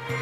समान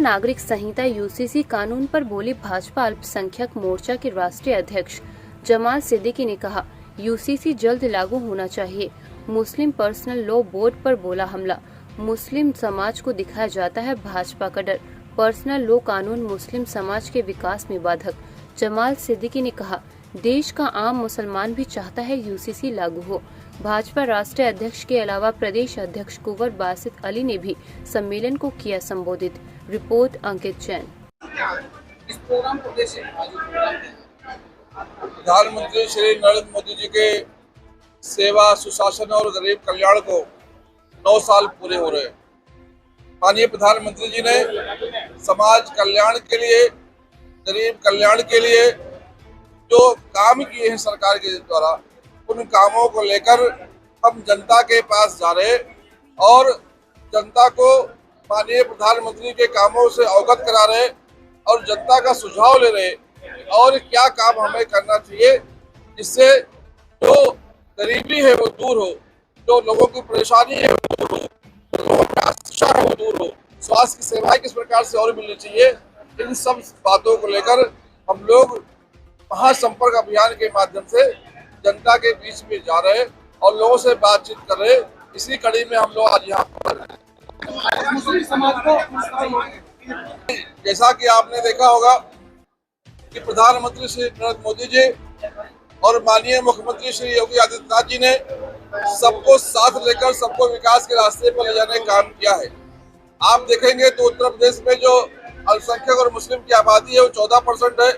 नागरिक संहिता यूसीसी कानून पर बोली भाजपा अल्पसंख्यक मोर्चा के राष्ट्रीय अध्यक्ष जमाल सिद्दीकी ने कहा, यूसीसी जल्द लागू होना चाहिए। मुस्लिम पर्सनल लॉ बोर्ड पर बोला हमला। मुस्लिम समाज को दिखाया जाता है भाजपा का डर। पर्सनल लॉ कानून मुस्लिम समाज के विकास में बाधक। जमाल सिद्दीकी ने कहा, देश का आम मुसलमान भी चाहता है यूसीसी लागू हो। भाजपा राष्ट्रीय अध्यक्ष के अलावा प्रदेश अध्यक्ष कुंवर बासित अली ने भी सम्मेलन को किया संबोधित। रिपोर्ट अंकित जैन। इस प्रोग्राम को प्रधानमंत्री श्री नरेंद्र मोदी जी के सेवा, सुशासन और गरीब कल्याण को 9 साल पूरे हो रहे हैं। माननीय प्रधानमंत्री जी ने समाज कल्याण के लिए, गरीब कल्याण के लिए जो काम किए हैं सरकार के द्वारा, उन कामों को लेकर हम जनता के पास जा रहे और जनता को माननीय प्रधानमंत्री के कामों से अवगत करा रहे और जनता का सुझाव ले रहे और क्या काम हमें करना चाहिए जिससे जो गरीबी है वो दूर हो, जो लोगों की परेशानी है वो दूर हो, लोगों की आशा है वो दूर हो, स्वास्थ्य की सेवाएं किस प्रकार से और मिलनी चाहिए, इन सब बातों को लेकर हम लोग महासंपर्क अभियान के माध्यम से जनता के बीच में जा रहे और लोगों से बातचीत कर रहे। इसी कड़ी में हम लोग आज यहाँ पर मुस्लिम समाज को, जैसा कि आपने देखा होगा कि प्रधानमंत्री श्री नरेंद्र मोदी जी और माननीय मुख्यमंत्री श्री योगी आदित्यनाथ जी ने सबको साथ लेकर सबको विकास के रास्ते पर ले जाने का काम किया है। आप देखेंगे तो उत्तर प्रदेश में जो अल्पसंख्यक और मुस्लिम की आबादी है वो 14% है,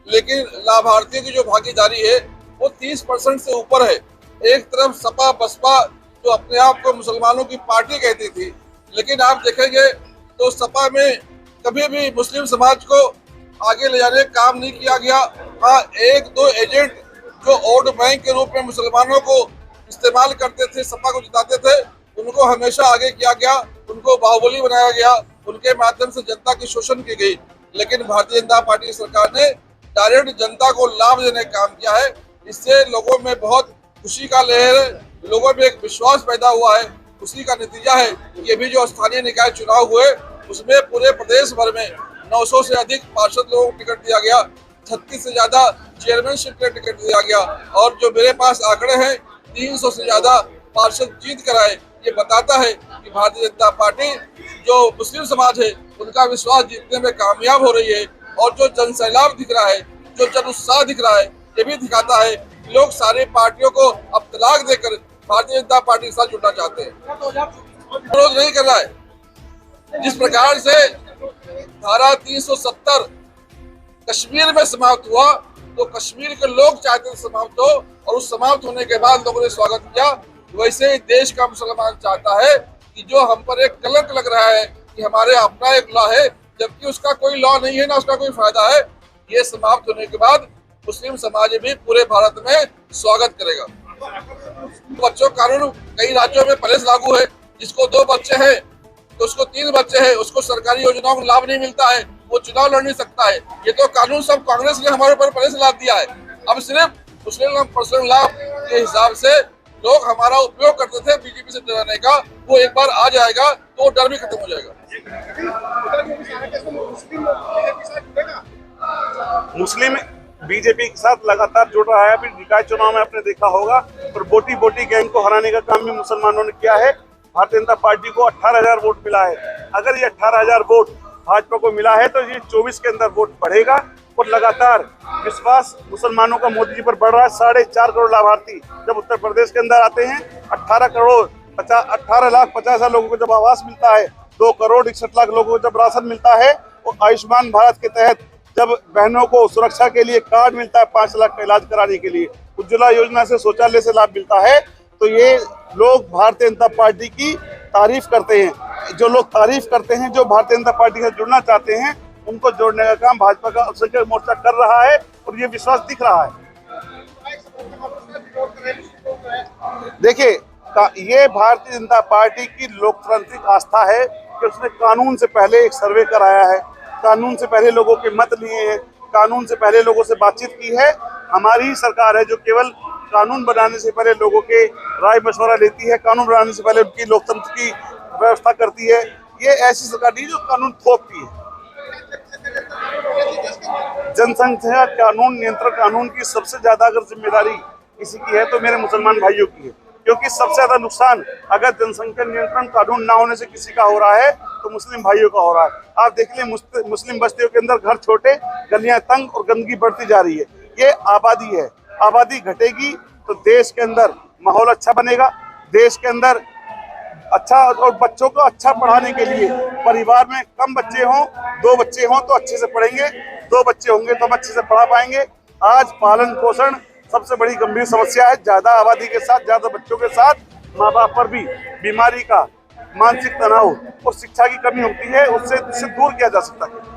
लेकिन लाभार्थियों की जो भागीदारी है वो 30% से ऊपर है। एक तरफ सपा बसपा जो अपने आप को मुसलमानों की पार्टी कहती थी, लेकिन आप देखेंगे तो सपा में कभी भी मुस्लिम समाज को आगे ले जाने का काम नहीं किया गया। हाँ, 1-2 एजेंट जो वोट बैंक के रूप में मुसलमानों को इस्तेमाल करते थे, सपा को जिताते थे, उनको हमेशा आगे किया गया, उनको बाहुबली बनाया गया, उनके माध्यम से जनता की शोषण की गई। लेकिन भारतीय जनता पार्टी सरकार ने डायरेक्ट जनता को लाभ देने का काम किया है। इससे लोगों में बहुत खुशी का लहर है, लोगों में एक विश्वास पैदा हुआ है। उसी का नतीजा है कि अभी जो स्थानीय निकाय चुनाव हुए उसमें पूरे प्रदेश भर में 900 से अधिक पार्षद लोगों को टिकट दिया गया, 36 से ज्यादा चेयरमैनशिप का टिकट दिया गया और जो मेरे पास आंकड़े हैं 300 से ज्यादा पार्षद जीत कर आए। ये बताता है कि भारतीय जनता पार्टी जो मुस्लिम समाज है उनका विश्वास जीतने में कामयाब हो रही है और जो जन सैलाब दिख रहा है, जो जन उत्साह दिख रहा है, ये भी दिखाता है कि लोग सारी पार्टियों को अब तलाक देकर भारतीय जनता पार्टी के साथ जुड़ना चाहते हैं। विरोध नहीं कर रहा है। जिस प्रकार से धारा 370 कश्मीर में समाप्त हुआ तो कश्मीर के लोग चाहते थे समाप्त हो और उस समाप्त होने के बाद लोगों ने स्वागत किया, वैसे ही देश का मुसलमान चाहता है कि जो हम पर एक कलंक लग रहा है कि हमारे अपना एक लॉ है जबकि उसका कोई लॉ नहीं है, ना उसका कोई फायदा है, ये समाप्त होने के बाद मुस्लिम समाज भी पूरे भारत में स्वागत करेगा। बच्चों कानून कई राज्यों में पहले से लागू है, जिसको 2 बच्चे हैं तो उसको 3 बच्चे हैं, उसको सरकारी योजनाओं का लाभ नहीं मिलता है, वो चुनाव लड़ नहीं सकता है। ये तो कानून सब कांग्रेस ने हमारे ऊपर पहले से लाद दिया है। अब सिर्फ मुस्लिम पर्सनल लाभ के हिसाब से लोग हमारा उपयोग करते थे बीजेपी से डराने का, वो एक बार आ जाएगा तो डर भी खत्म हो जाएगा। मुस्लिम बीजेपी के साथ लगातार जुड़ रहा है। अभी निकाय चुनाव में आपने देखा होगा और बोटी बोटी गैंग को हराने का काम भी मुसलमानों ने किया है। भारतीय जनता पार्टी को 18,000 वोट मिला है। अगर ये 18,000 वोट भाजपा को मिला है तो ये 24 के अंदर वोट बढ़ेगा और लगातार विश्वास मुसलमानों का मोदी जी पर बढ़ रहा है। 4.5 करोड़ लाभार्थी जब उत्तर प्रदेश के अंदर आते हैं, 18 लाख 50 हजार लोगों को जब आवास मिलता है, 2 करोड़ 61 लाख लोगों को जब राशन मिलता है और आयुष्मान भारत के तहत जब बहनों को सुरक्षा के लिए कार्ड मिलता है 5 लाख का इलाज कराने के लिए, उज्ज्वला योजना से शौचालय से लाभ मिलता है, तो ये लोग भारतीय जनता पार्टी की तारीफ करते हैं। जो लोग तारीफ करते हैं, जो भारतीय जनता पार्टी से जुड़ना चाहते हैं, उनको जोड़ने का काम भाजपा का अल्पसंख्यक मोर्चा कर रहा है और ये विश्वास दिख रहा है। देखिए, ये भारतीय जनता पार्टी की लोकतांत्रिक आस्था है कि उसने कानून से पहले एक सर्वे कराया है, कानून से पहले लोगों के मत लिए हैं, कानून से पहले लोगों से बातचीत की है। हमारी ही सरकार है जो केवल कानून बनाने से पहले लोगों के राय मशवरा लेती है, कानून बनाने से पहले उनकी लोकतंत्र की व्यवस्था करती है। ये ऐसी सरकार नहीं जो कानून थोपती है। जनसंख्या कानून नियंत्रण कानून की सबसे ज्यादा अगर जिम्मेदारी किसी की है तो मेरे मुसलमान भाइयों की है, क्योंकि सबसे ज्यादा नुकसान अगर जनसंख्या नियंत्रण कानून ना होने से किसी का हो रहा है तो मुस्लिम भाइयों का हो रहा है। आप देख लें मुस्लिम बस्तियों के अंदर घर छोटे, गलियां तंग और गंदगी बढ़ती जा रही है। ये आबादी है, आबादी घटेगी तो देश के अंदर माहौल अच्छा बनेगा, देश के अंदर अच्छा, और बच्चों को अच्छा पढ़ाने के लिए परिवार में कम बच्चे हों, 2 बच्चे हों तो अच्छे से पढ़ेंगे, 2 बच्चे होंगे तो हम अच्छे से पढ़ा पाएंगे। आज पालन पोषण सबसे बड़ी गंभीर समस्या है। ज्यादा आबादी के साथ, ज्यादा बच्चों के साथ माँ बाप पर भी बीमारी का, मानसिक तनाव और शिक्षा की कमी होती है, उससे दूर किया जा सकता है।